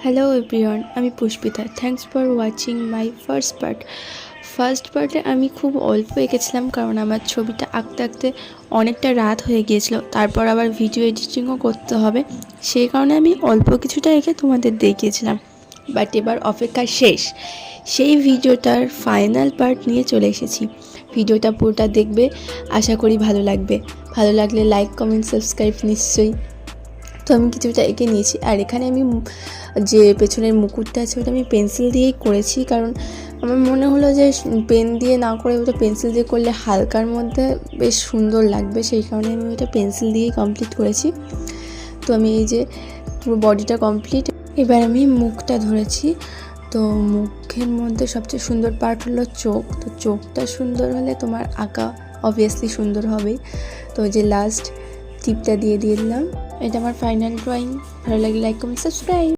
Hello everyone, আমি Pushpita. Thanks for watching my first পার্টে আমি খুব অল্প এঁকেছিলাম, কারণ আমার ছবিটা আঁকতে আঁকতে অনেকটা রাত হয়ে গিয়েছিলো। তারপর আবার ভিডিও এডিটিংও করতে হবে, সেই কারণে আমি অল্প কিছুটা এঁকে তোমাদের দেখিয়েছিলাম। বাট এবার অপেক্ষা শেষ, সেই ভিডিওটার ফাইনাল পার্ট নিয়ে চলে এসেছি। ভিডিওটা পুরোটা দেখবে, আশা করি ভালো লাগবে। ভালো লাগলে লাইক, কমেন্ট, সাবস্ক্রাইব নিশ্চয়ই। তো আমি কিছুটা এঁকে নিয়েছি, আর এখানে আমি যে পেছনের মুকুটটা আছে ওটা আমি পেন্সিল দিয়েই করেছি, কারণ আমার মনে হলো যে পেন দিয়ে না করে ওটা পেন্সিল দিয়ে করলে হালকার মধ্যে বেশ সুন্দর লাগবে, সেই কারণে আমি ওটা পেন্সিল দিয়েই কমপ্লিট করেছি। তো আমি এই যে পুরো বডিটা কমপ্লিট। এবার আমি মুখটা ধরেছি। তো মুখের মধ্যে সবচেয়ে সুন্দর পার্ট হলো চোখ। তো চোখটা সুন্দর হলে তোমার আঁকা অবভিয়াসলি সুন্দর হবেই। তো যে লাস্ট টিপটা দিয়ে দিলাম। এটা আমার ফাইনাল ড্রয়িং। ভালো লাগলে লাইক, কমেন্ট, সাবস্ক্রাইব।